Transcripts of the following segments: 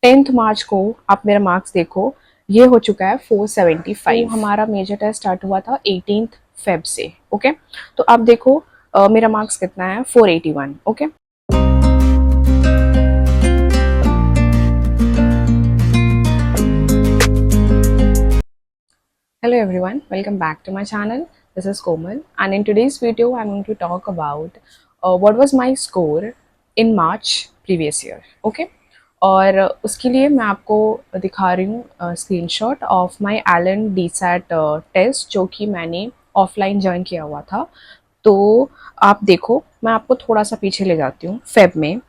10th मार्च को आप मेरा मार्क्स देखो, ये हो चुका है 475। तो हमारा मेजर टेस्ट स्टार्ट हुआ था 18th फेब से। ओके, तो आप देखो मेरा मार्क्स कितना है, 481। Okay, hello everyone, welcome back to my channel. This is Komal, and in today's video I'm going to talk about what was my score in March previous year. Okay, और उसके लिए मैं आपको दिखा रही हूँ screenshot of my Allen DSAT test जो कि मैंने ऑफलाइन ज्वाइन किया हुआ था। तो आप देखो, मैं आपको थोड़ा सा पीछे ले जाती हूँ। फेब में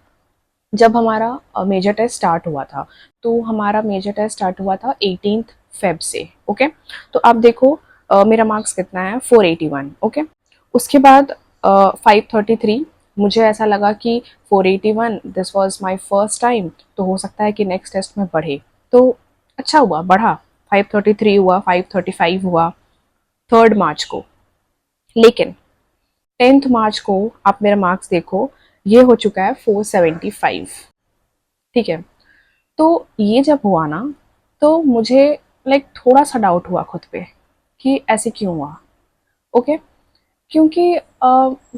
जब हमारा मेजर टेस्ट स्टार्ट हुआ था, तो हमारा मेजर टेस्ट स्टार्ट हुआ था 18th फेब से। ओके, तो आप देखो मेरा मार्क्स कितना है, 481। ओके, उसके बाद 533। मुझे ऐसा लगा कि 481 this was my first time, तो हो सकता है कि नेक्स्ट टेस्ट में बढ़े। तो अच्छा हुआ, बढ़ा। 533 हुआ, 535 हुआ 3rd मार्च को। लेकिन 10th मार्च को आप मेरा मार्क्स देखो, ये हो चुका है 475। ठीक है, तो ये जब हुआ ना, तो मुझे थोड़ा सा डाउट हुआ खुद पे कि ऐसे क्यों हुआ। ओके, क्योंकि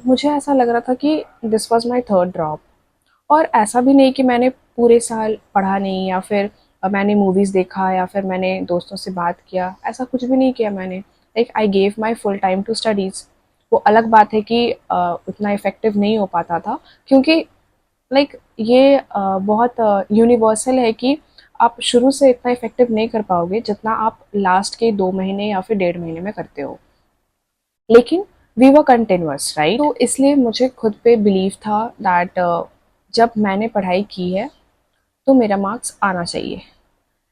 मुझे ऐसा लग रहा था कि this was my 3rd drop. और ऐसा भी नहीं कि मैंने पूरे साल पढ़ा नहीं, या फिर मैंने मूवीज़ देखा, या फिर मैंने दोस्तों से बात किया, ऐसा कुछ भी नहीं किया मैंने। I gave my full time to studies. वो अलग बात है कि उतना इफ़ेक्टिव नहीं हो पाता था, क्योंकि ये बहुत यूनिवर्सल है कि आप शुरू से इतना इफ़ेक्टिव नहीं कर पाओगे जितना आप लास्ट के 2 महीने या फिर 1.5 महीने में करते हो। लेकिन वी वर कंटिन्यूअस, राइट? तो इसलिए मुझे खुद पे बिलीव था दैट जब मैंने पढ़ाई की है तो मेरा मार्क्स आना चाहिए।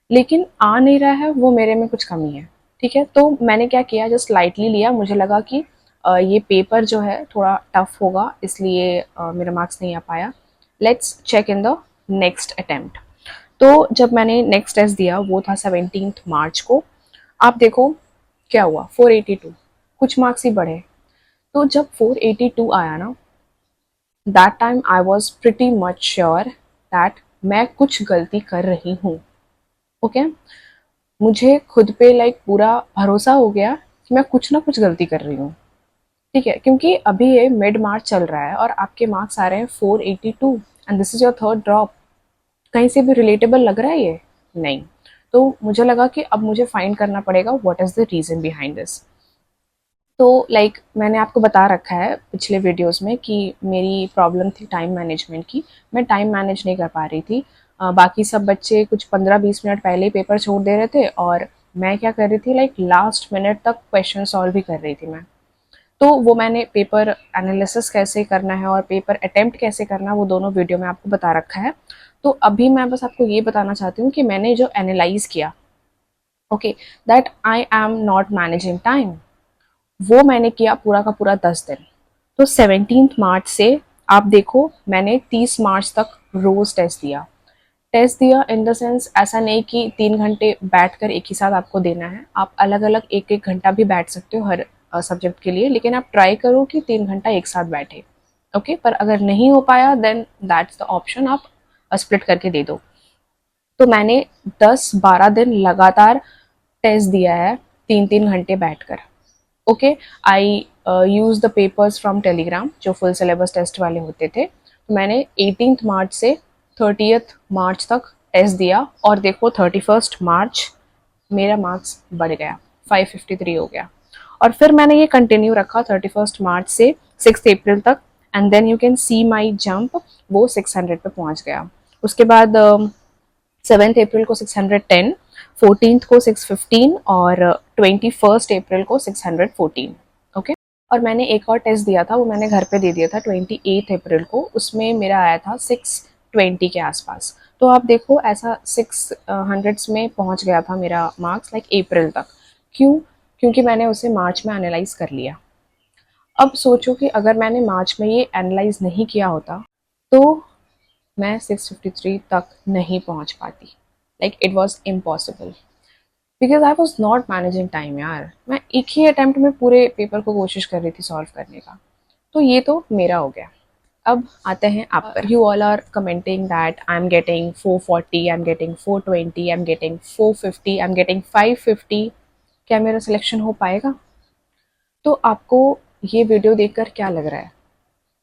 लेकिन आ नहीं रहा है, वो मेरे में कुछ कमी है। ठीक है, तो मैंने क्या किया, जस्ट लाइटली लिया। मुझे लगा कि ये पेपर जो है थोड़ा टफ होगा, इसलिए मेरा मार्क्स नहीं आ पाया। Let's check in the next attempt. तो जब मैंने नेक्स्ट टेस्ट दिया, वो था 17th मार्च को। आप देखो क्या हुआ, 482, कुछ मार्क्स ही बढ़े। तो जब 482 आया ना, that time I was pretty much sure that मैं कुछ गलती कर रही हूँ। ओके, मुझे खुद पे पूरा भरोसा हो गया कि मैं कुछ ना कुछ गलती कर रही हूँ। ठीक है, क्योंकि अभी ये मिड मार्च चल रहा है और आपके मार्क्स आ रहे हैं 482, and this is your 3rd drop. कहीं से भी रिलेटेबल लग रहा है ये? नहीं। तो मुझे लगा कि अब मुझे फाइंड करना पड़ेगा what is the reason behind this. तो मैंने आपको बता रखा है पिछले वीडियोस में कि मेरी प्रॉब्लम थी टाइम मैनेजमेंट की। मैं टाइम मैनेज नहीं कर पा रही थी। बाकी सब बच्चे कुछ 15-20 मिनट पहले ही पेपर छोड़ दे रहे थे, और मैं क्या कर रही थी, लास्ट मिनट तक क्वेश्चन सॉल्व भी कर रही थी मैं। तो वो मैंने पेपर एनालिसिस कैसे करना है और पेपर अटेम्प्ट कैसे करना है, वो दोनों वीडियो में आपको बता रखा है। तो अभी मैं बस आपको ये बताना चाहती हूँ कि मैंने जो एनालाइज किया, okay, that I am not managing time, वो मैंने किया पूरा का पूरा 10 दिन। तो 17th मार्च से आप देखो, मैंने 30 मार्च तक रोज टेस्ट दिया इन द सेंस, ऐसा नहीं कि 3 घंटे बैठकर एक ही साथ आपको देना है। आप अलग अलग एक एक घंटा भी बैठ सकते हो हर सब्जेक्ट के लिए, लेकिन आप ट्राई करो कि 3 घंटा एक साथ बैठे। ओके, पर अगर नहीं हो पाया देन दैट्स द ऑप्शन, आप स्प्लिट करके दे दो। तो मैंने 10-12 दिन लगातार टेस्ट दिया है, 3-3 घंटे बैठकर। Okay, I use the papers from Telegram जो फुल सिलेबस टेस्ट वाले होते थे। तो मैंने 18th मार्च से 30th मार्च तक टेस्ट दिया, और देखो 31st मार्च मेरा मार्क्स बढ़ गया, 553 हो गया। और फिर मैंने ये कंटिन्यू रखा 31st मार्च से 6 अप्रैल तक, and then you can see my jump, वो 600 पे पहुंच गया। उसके बाद 7th अप्रैल को 610, 14th को 615, और 21st अप्रैल को 614। ओके, और मैंने एक और टेस्ट दिया था, वो मैंने घर पे दे दिया था 28 अप्रैल को। उसमें मेरा आया था 620 के आसपास। तो आप देखो, ऐसा 600s में पहुंच गया था मेरा मार्क्स अप्रैल तक। क्यों? क्योंकि मैंने उसे मार्च में एनालाइज कर लिया। अब सोचो कि अगर मैंने मार्च में ये एनालाइज नहीं किया होता, तो मैं 653 तक नहीं पहुंच पाती। It was impossible, because I was not managing time यार। मैं एक ही अटेम्प्ट में पूरे पेपर को कोशिश कर रही थी सॉल्व करने का। तो ये तो मेरा हो गया। अब आते हैं आप पर. You all are commenting that I am getting 440, I am getting 420, I am getting 450, I am getting 550. क्या मेरा सिलेक्शन हो पाएगा? तो आपको ये वीडियो देखकर क्या लग रहा है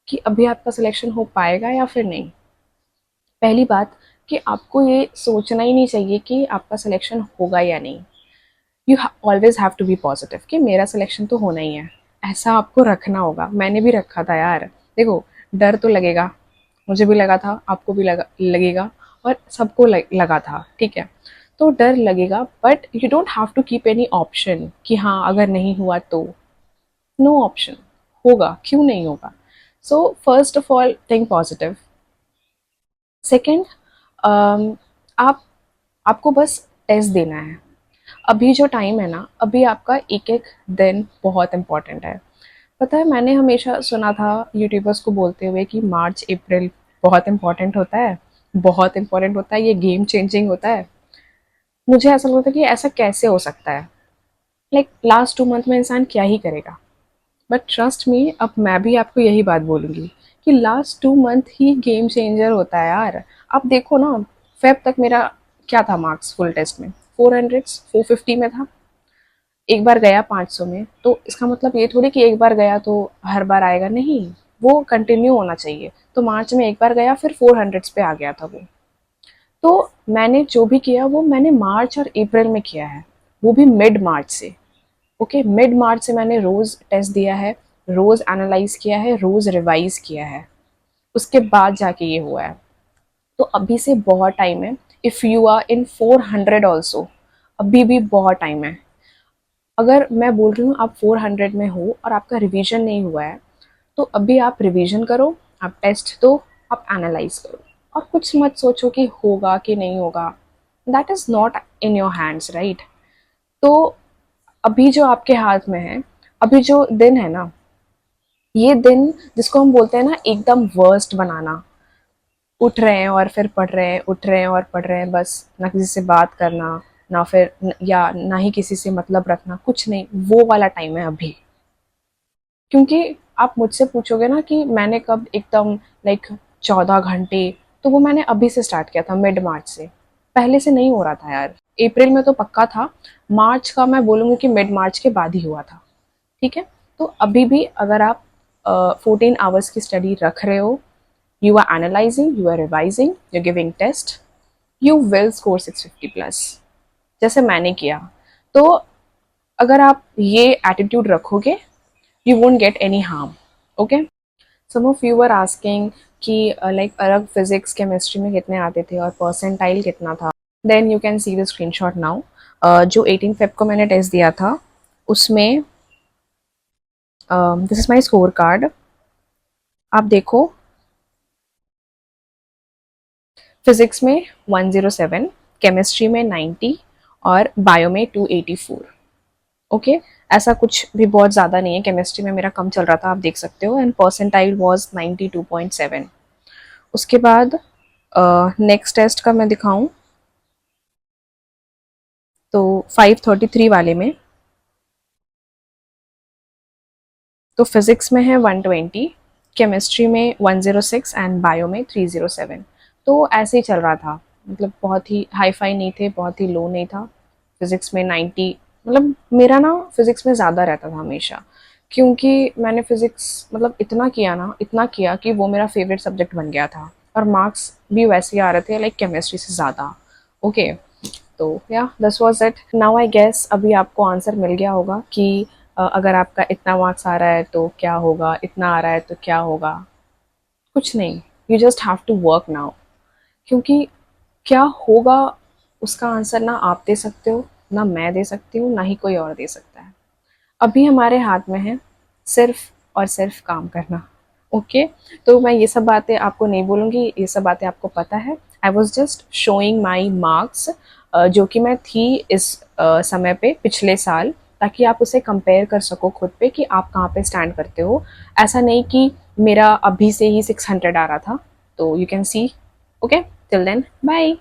कि अभी आपका सिलेक्शन हो पाएगा या फिर नहीं? पहली बात कि आपको ये सोचना ही नहीं चाहिए कि आपका सिलेक्शन होगा या नहीं. You always have to be positive कि मेरा सिलेक्शन तो होना ही है. ऐसा आपको रखना होगा. मैंने भी रखा था यार. देखो, डर तो लगेगा. मुझे भी लगा था, आपको भी लगेगा, और सबको लगा था. ठीक है, तो डर लगेगा, but you don't have to keep any option कि हाँ अगर नहीं हुआ तो. No option. होगा, क्यों नहीं होगा? So first of all think positive. Second, आप आपको बस टेस्ट देना है. अभी जो टाइम है ना, अभी आपका एक एक दिन बहुत इम्पॉर्टेंट है. पता है, मैंने हमेशा सुना था यूट्यूबर्स को बोलते हुए कि मार्च अप्रैल बहुत इम्पॉर्टेंट होता है, बहुत इम्पॉर्टेंट होता है, ये गेम चेंजिंग होता है. मुझे ऐसा लगता है कि ऐसा कैसे हो सकता है. लाइक लास्ट 2 मंथ में इंसान क्या ही करेगा. बट ट्रस्ट मी, अब मैं भी आपको यही बात बोलूँगी कि लास्ट 2 मंथ ही गेम चेंजर होता है यार. आप देखो ना, फेब तक मेरा क्या था मार्क्स फुल टेस्ट में? 400, 450 में था. एक बार गया 500 में, तो इसका मतलब ये थोड़ी कि एक बार गया तो हर बार आएगा. नहीं, वो कंटिन्यू होना चाहिए. तो मार्च में एक बार गया, फिर 400 पे आ गया था वो. तो मैंने जो भी किया वो मैंने मार्च और अप्रैल में किया है, वो भी मिड मार्च से. ओके, मिड मार्च से मैंने रोज़ टेस्ट दिया है, रोज़ एनालाइज किया है, रोज़ रिवाइज किया है. उसके बाद जाके ये हुआ है. तो अभी से बहुत टाइम है. If you are in 400 also, अभी भी बहुत टाइम है. अगर मैं बोल रही हूँ आप 400 में हो और आपका रिवीजन नहीं हुआ है, तो अभी आप रिवीजन करो, आप टेस्ट दो, आप एनालाइज करो. और कुछ मत सोचो कि होगा कि नहीं होगा. That is not in your hands, right? तो अभी जो आपके हाथ में है, अभी जो दिन है ना, ये दिन जिसको हम बोलते हैं ना एकदम वर्स्ट बनाना. उठ रहे हैं और फिर पढ़ रहे हैं, उठ रहे हैं और पढ़ रहे हैं, बस ना किसी से बात करना, ना फिर या ना ही किसी से मतलब रखना, कुछ नहीं, वो वाला टाइम है अभी. क्योंकि आप मुझसे पूछोगे ना कि मैंने कब एकदम लाइक 14 घंटे, तो वो मैंने अभी से स्टार्ट किया था, मिड मार्च से. पहले से नहीं हो रहा था यार. अप्रैल में तो पक्का था. मार्च का मैं बोलूँगी कि मिड मार्च के बाद ही हुआ था. ठीक है, तो अभी भी अगर आप 14 आवर्स की स्टडी रख रहे हो, you are analysing, you are revising, you giving test, you will score 650 plus, जैसे मैंने किया. तो अगर आप ये एटीट्यूड रखोगे, you won't get any harm. Okay, some of you were asking कि लाइक अलग फिजिक्स केमिस्ट्री में कितने आते थे और परसेंटाइल कितना था. Then you can see the screenshot now. जो 18 फेब को मैंने टेस्ट दिया था, उसमें this is my score card. आप देखो, फिजिक्स में 107, केमिस्ट्री में 90 और बायो में 284. ओके, ऐसा कुछ भी बहुत ज़्यादा नहीं है. केमिस्ट्री में मेरा कम चल रहा था, आप देख सकते हो. And percentile was 92.7. उसके बाद नेक्स्ट टेस्ट का मैं दिखाऊं तो 533 वाले में, तो फिज़िक्स में है 120, केमिस्ट्री में 106 एंड बायो में 307. तो ऐसे ही चल रहा था, मतलब बहुत ही हाई फाई नहीं थे, बहुत ही लो नहीं था. फिज़िक्स में 90, मतलब मेरा ना फिज़िक्स में ज़्यादा रहता था हमेशा, क्योंकि मैंने फ़िज़िक्स मतलब इतना किया ना, इतना किया कि वो मेरा फेवरेट सब्जेक्ट बन गया था. और मार्क्स भी वैसे ही आ रहे थे, लाइक केमिस्ट्री से ज़्यादा. ओके, तो या this was it. Now I guess अभी आपको आंसर मिल गया होगा कि अगर आपका इतना मार्क्स आ रहा है तो क्या होगा, इतना आ रहा है तो क्या होगा. कुछ नहीं, you just have to work now. क्योंकि क्या होगा उसका आंसर ना आप दे सकते हो, ना मैं दे सकती हूँ, ना ही कोई और दे सकता है. अभी हमारे हाथ में है सिर्फ और सिर्फ काम करना. ओके, तो मैं ये सब बातें आपको नहीं बोलूँगी, ये सब बातें आपको पता है. I was just showing my marks, जो कि मैं थी इस समय पे पिछले साल, ताकि आप उसे कंपेयर कर सको खुद पे कि आप कहाँ पे स्टैंड करते हो. ऐसा नहीं कि मेरा अभी से ही 600 आ रहा था. तो you can see. Okay, till then bye.